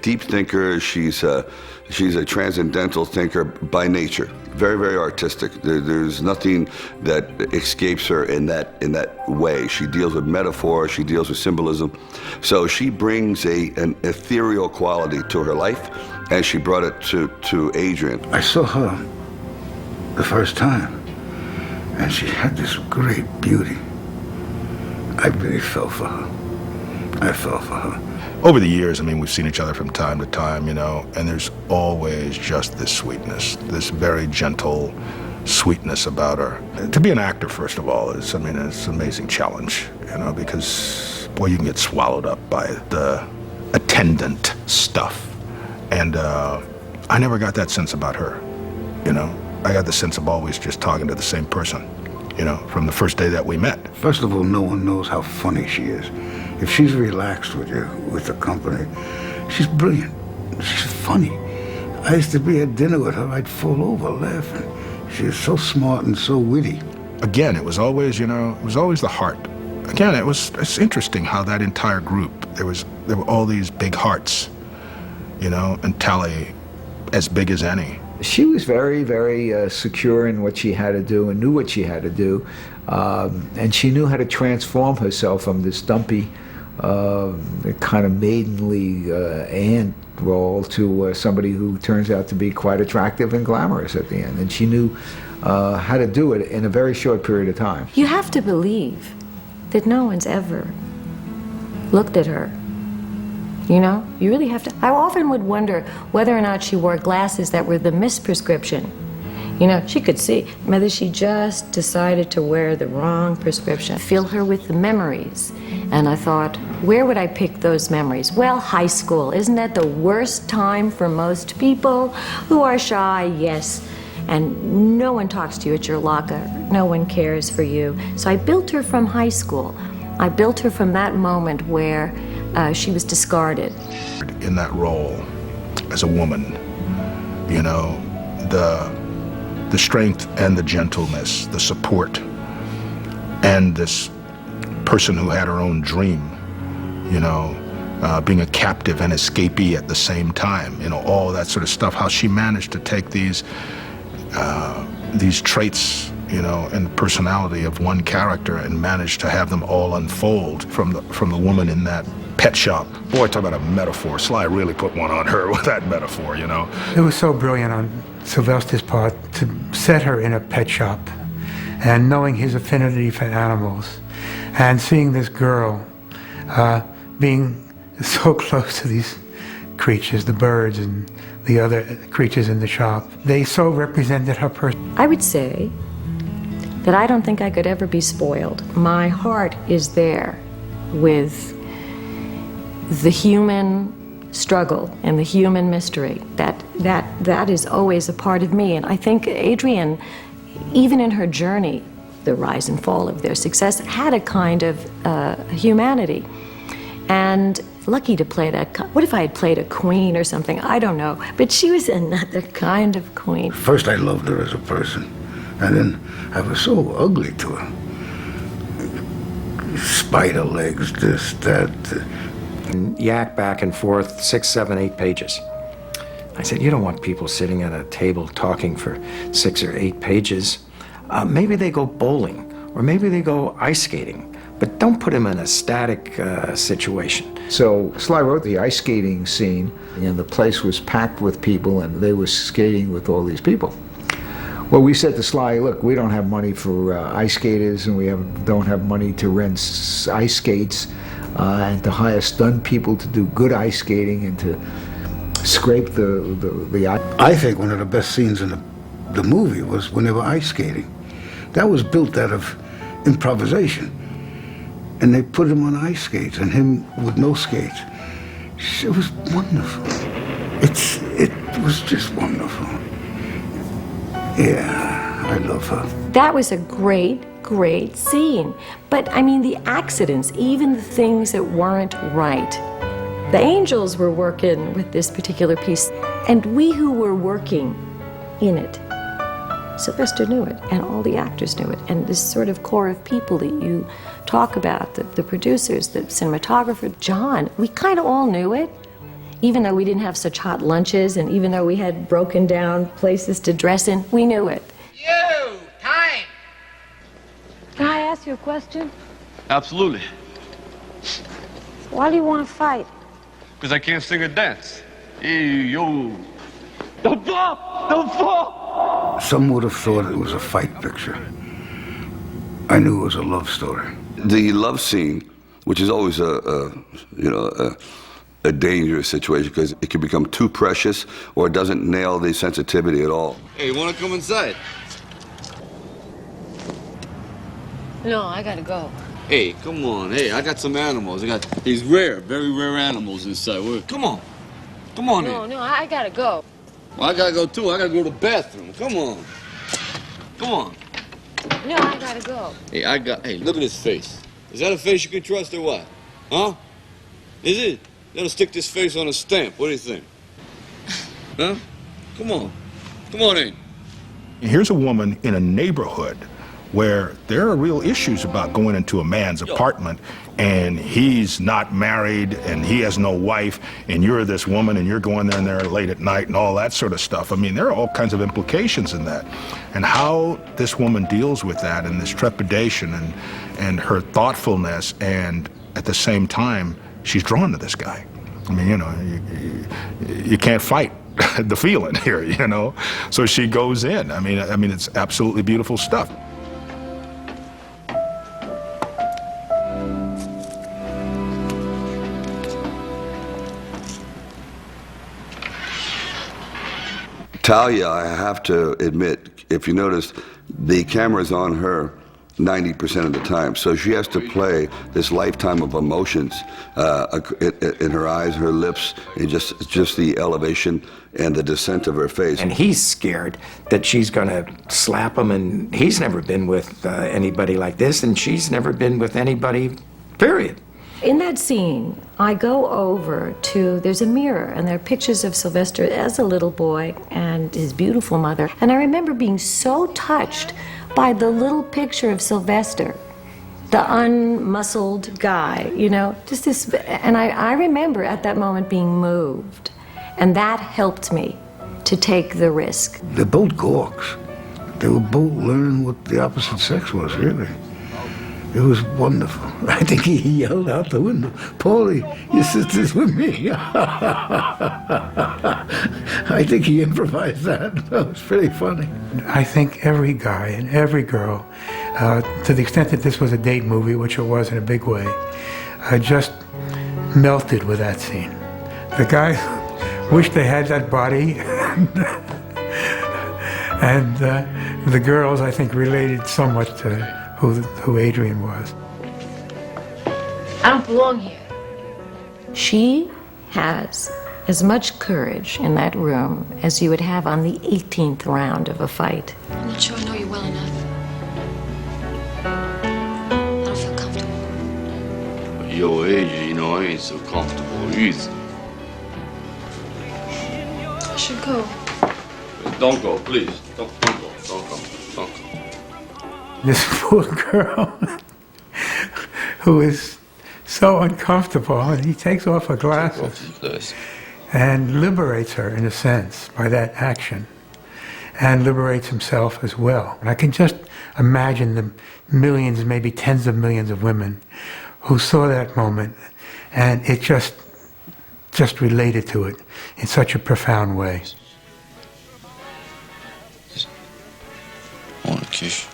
Deep thinker, she's a transcendental thinker by nature. Very, very artistic. There's nothing that escapes her in that way. She deals with metaphor, she deals with symbolism. So she brings an ethereal quality to her life, and she brought it to Adrian. I saw her the first time, and she had this great beauty. I really fell for her. I fell for her. Over the years, I mean, we've seen each other from time to time, you know, and there's always just this sweetness, this very gentle sweetness about her. To be an actor, first of all, it's an amazing challenge, you know, because, boy, you can get swallowed up by the attendant stuff. And I never got that sense about her, you know. I got the sense of always just talking to the same person, you know, from the first day that we met. First of all, no one knows how funny she is. If she's relaxed with you, with the company, she's brilliant. She's funny. I used to be at dinner with her, I'd fall over laughing. She is so smart and so witty. Again, it was always, you know, it was always the heart. Again, it's interesting how that entire group, there were all these big hearts, you know, and Tally as big as any. She was very, very secure in what she had to do and knew what she had to do. And she knew how to transform herself from this dumpy, kind of maidenly aunt role to somebody who turns out to be quite attractive and glamorous at the end. And she knew how to do it in a very short period of time. You have to believe that no one's ever looked at her. You know, you really have to. I often would wonder whether or not she wore glasses that were the misprescription. You know, she could see whether she just decided to wear the wrong prescription. Fill her with the memories. And I thought, where would I pick those memories? Well, high school. Isn't that the worst time for most people who are shy? Yes. And no one talks to you at your locker. No one cares for you. So I built her from high school. I built her from that moment where she was discarded. In that role as a woman, you know, the strength and the gentleness, the support, and this person who had her own dream, you know, being a captive and escapee at the same time, you know, all that sort of stuff, how she managed to take these traits, you know, and the personality of one character and managed to have them all unfold from the woman in that pet shop. Boy, talk about a metaphor. Sly really put one on her with that metaphor, you know. It was so brilliant on Sylvester's part to set her in a pet shop and knowing his affinity for animals and seeing this girl being so close to these creatures, the birds and the other creatures in the shop. They so represented her person. I would say that I don't think I could ever be spoiled. My heart is there with the human struggle and the human mystery. That is always a part of me. And I think Adrian, even in her journey, the rise and fall of their success, had a kind of humanity. And lucky to play that. What if I had played a queen or something? I don't know. But she was another kind of queen. First I loved her as a person, and then I was so ugly to her. Spider legs, this, that. Yak back and forth, 6, 7, 8 pages. I said, you don't want people sitting at a table talking for 6 or 8 pages. Maybe they go bowling, or maybe they go ice skating, but don't put them in a static situation. So Sly wrote the ice skating scene, and the place was packed with people, and they were skating with all these people. Well, we said to Sly, look, we don't have money for ice skaters, and we don't have money to rent ice skates, and to hire stunt people to do good ice skating and to scrape the ice. I think one of the best scenes in the movie was when they were ice skating. That was built out of improvisation. And they put him on ice skates and him with no skates. It was wonderful. It was just wonderful. Yeah, I love her. That was a great scene. But I mean, the accidents, even the things that weren't right. The angels were working with this particular piece, and we who were working in it, Sylvester knew it, and all the actors knew it, and this sort of core of people that you talk about, the producers, the cinematographer, John, we kind of all knew it. Even though we didn't have such hot lunches, and even though we had broken down places to dress in, we knew it. You! Time! Can I ask you a question? Absolutely. Why do you want to fight? Because I can't sing or dance. Hey, yo. Don't fall! Don't fall! Some would have thought it was a fight picture. I knew it was a love story. The love scene, which is always a dangerous situation because it can become too precious or it doesn't nail the sensitivity at all. Hey, you want to come inside? No, I gotta go. Hey, come on. Hey, I got some animals. I got these rare, very rare animals inside. Come on. Come on in. No, I gotta go. Well, I gotta go too. I gotta go to the bathroom. Come on. Come on. No, I gotta go. Hey, look at his face. Is that a face you can trust or what? Huh? Is it? That'll stick this face on a stamp. What do you think? Huh? Come on. Come on in. Here's a woman in a neighborhood where there are real issues about going into a man's apartment and he's not married and he has no wife and you're this woman and you're going in there late at night and all that sort of stuff. I mean, there are all kinds of implications in that. And how this woman deals with that and this trepidation and her thoughtfulness, and at the same time, she's drawn to this guy. I mean, you know, you can't fight the feeling here, you know? So she goes in. I mean, it's absolutely beautiful stuff. Talia, I have to admit, if you notice, the camera's on her 90% of the time. So she has to play this lifetime of emotions in her eyes, her lips, and just the elevation and the descent of her face. And he's scared that she's going to slap him, and he's never been with anybody like this, and she's never been with anybody, period. In that scene, I go over to, there's a mirror, and there are pictures of Sylvester as a little boy and his beautiful mother. And I remember being so touched by the little picture of Sylvester, the unmuscled guy, you know, just this, and I remember at that moment being moved. And that helped me to take the risk. They're both gawks. They were both learning what the opposite sex was, really. It was wonderful. I think he yelled out the window, "Paulie, your sister's with me." I think he improvised that. That was pretty funny. I think every guy and every girl, to the extent that this was a date movie, which it was in a big way, just melted with that scene. The guy wished they had that body, and the girls, I think, related somewhat to who Adrian was. I don't belong here. She has as much courage in that room as you would have on the 18th round of a fight. I'm not sure I know you well enough. I don't feel comfortable. At your age, you know, I ain't so comfortable either. I should go. Don't go, please. Don't go. Don't go. Don't go. This poor girl who is so uncomfortable, and he takes off her glasses and liberates her, in a sense, by that action, and liberates himself as well. And I can just imagine the millions, maybe tens of millions of women who saw that moment, and it just related to it in such a profound way. I want to kiss you.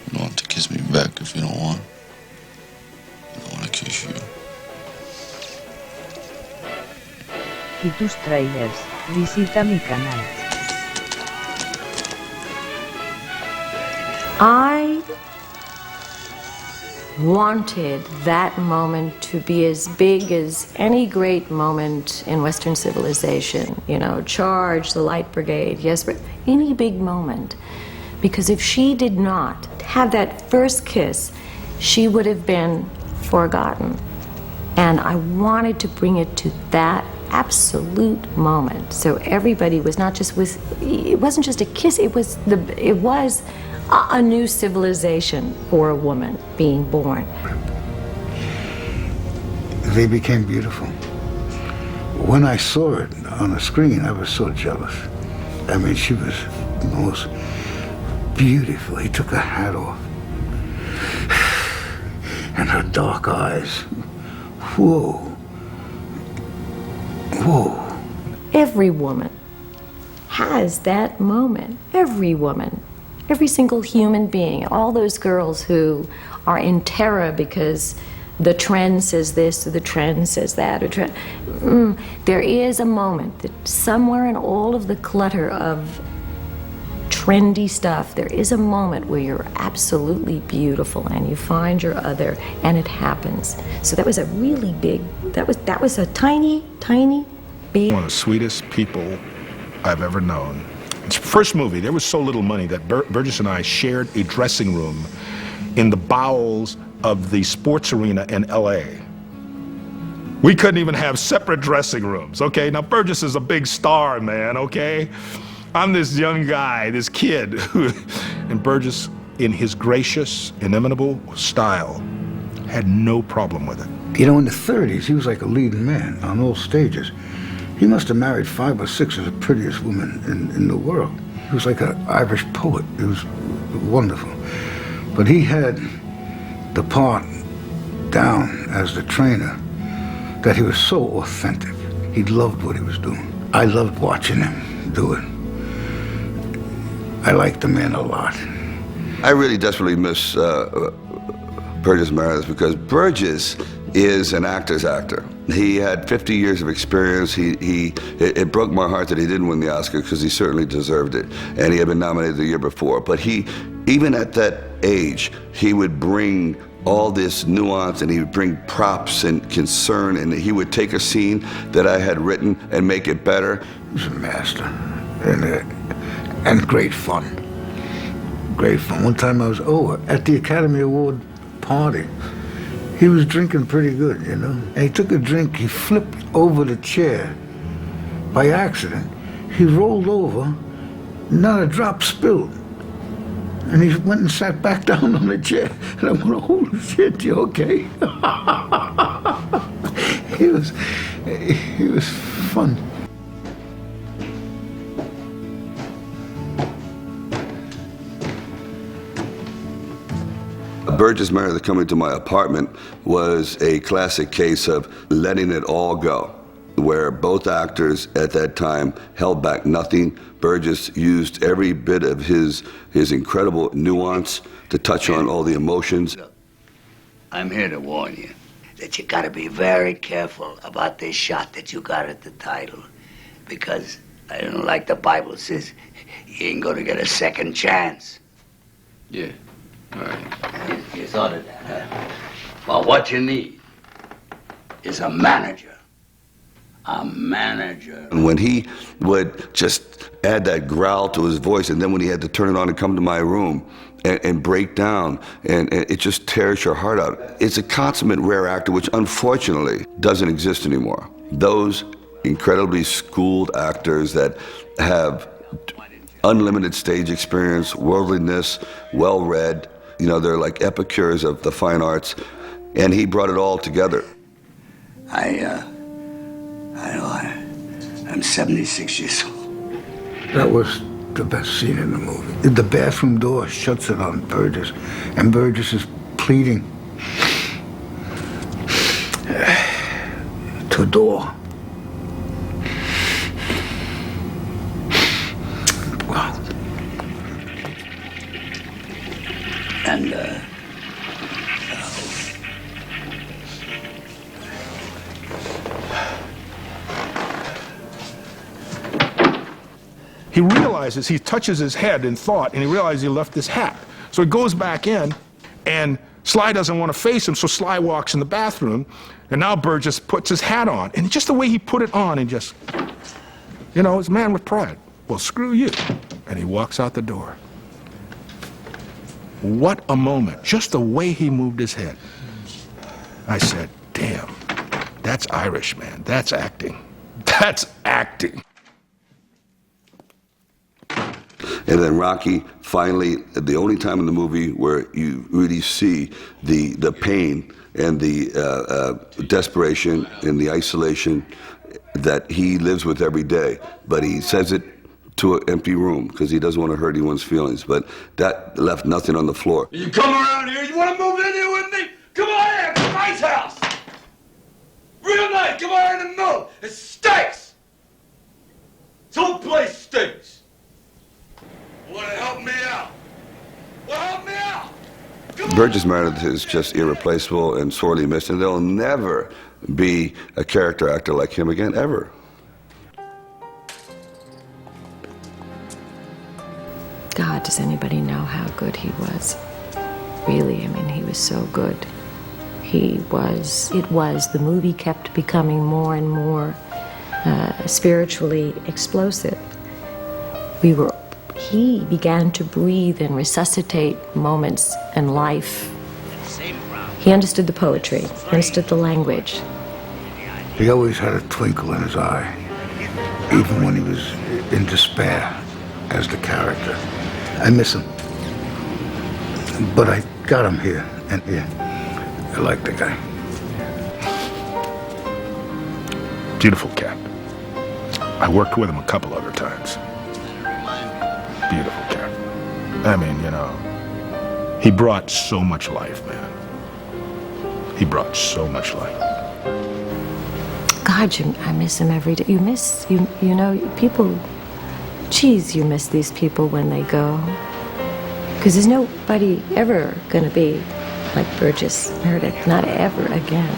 You don't want to kiss me back if you don't want. I don't want to kiss you. Y tus trailers, visita mi canal. I wanted that moment to be as big as any great moment in Western civilization. You know, charge the Light Brigade, yes, but any big moment. Because if she did not have that first kiss, she would have been forgotten. And I wanted to bring it to that absolute moment. So everybody was not just it wasn't just a kiss, it was a new civilization for a woman being born. they became beautiful. When I saw it on the screen, I was so jealous. I mean, she was the most beautiful. He took her hat off. And her dark eyes. Whoa. Whoa. Every woman has that moment. Every woman. Every single human being. All those girls who are in terror because the trend says this or the trend says that or there is a moment that somewhere in all of the clutter of trendy stuff, there is a moment where you're absolutely beautiful and you find your other, and it happens. So that was a really big, that was a tiny big. One of the sweetest people I've ever known. It's first movie, there was so little money that Burgess and I shared a dressing room in the bowels of the sports arena in LA. We couldn't even have separate dressing rooms, okay? Now Burgess is a big star, man, okay? I'm this young guy, this kid, and Burgess, in his gracious, inimitable style, had no problem with it. You know, in the 30s, he was like a leading man on all stages. He must have married 5 or 6 of the prettiest women in the world. He was like an Irish poet. He was wonderful. But he had the part down as the trainer that he was so authentic. He loved what he was doing. I loved watching him do it. I liked the man a lot. I really desperately miss Burgess Meredith because Burgess is an actor's actor. He had 50 years of experience. It broke my heart that he didn't win the Oscar because he certainly deserved it, and he had been nominated the year before. But he, even at that age, he would bring all this nuance, and he would bring props and concern, and he would take a scene that I had written and make it better. He was a master, and great fun. Great fun. One time I was at the Academy Award party. He was drinking pretty good, you know. And he took a drink, he flipped over the chair by accident. He rolled over, not a drop spilled. And he went and sat back down on the chair. And I'm going, holy shit, you okay? He was fun. Burgess Meredith coming to my apartment was a classic case of letting it all go, where both actors at that time held back nothing. Burgess used every bit of his incredible nuance to touch on all the emotions. Look, I'm here to warn you that you gotta be very careful about this shot that you got at the title, because I don't like the Bible says you ain't gonna get a second chance. Yeah. All right. You thought of that, huh? Well, what you need is a manager. A manager. And when he would just add that growl to his voice, and then when he had to turn it on and come to my room and break down, and it just tears your heart out. It's a consummate rare actor, which unfortunately doesn't exist anymore. Those incredibly schooled actors that have unlimited stage experience, worldliness, well-read, you know, they're like epicures of the fine arts, and he brought it all together. I'm 76 years old. That was the best scene in the movie. The bathroom door shuts it on Burgess, and Burgess is pleading to a door. Wow. And, He realizes, he touches his head in thought, and he realizes he left his hat. So he goes back in, and Sly doesn't want to face him, so Sly walks in the bathroom, and now Burgess puts his hat on. And just the way he put it on, and just, you know, he's a man with pride. Well, screw you. And he walks out the door. What a moment. Just the way he moved his head. I said, damn, that's Irish, man. That's acting. That's acting. And then Rocky, finally, the only time in the movie where you really see the pain and the desperation and the isolation that he lives with every day. But he says it to an empty room because he doesn't want to hurt anyone's feelings. But that left nothing on the floor. You come around here, you want to move in here with me? Come on in, it's a nice house. Real nice, come on in and move. It stinks. This whole place stinks. Want to help me out? Well, help me out. Burgess Meredith is just irreplaceable and sorely missed, and there'll never be a character actor like him again, ever. God, does anybody know how good he was? Really, I mean, he was so good. The movie kept becoming more and more spiritually explosive. He began to breathe and resuscitate moments in life. He understood the poetry, understood the language. He always had a twinkle in his eye, even when he was in despair as the character. I miss him. But I got him here, and yeah, I like the guy. Beautiful cat. I worked with him a couple other times. Beautiful cat. I mean, you know, he brought so much life, man. He brought so much life. God, I miss him every day. You know, people, geez, you miss these people when they go. Because there's nobody ever going to be like Burgess Meredith, not ever again.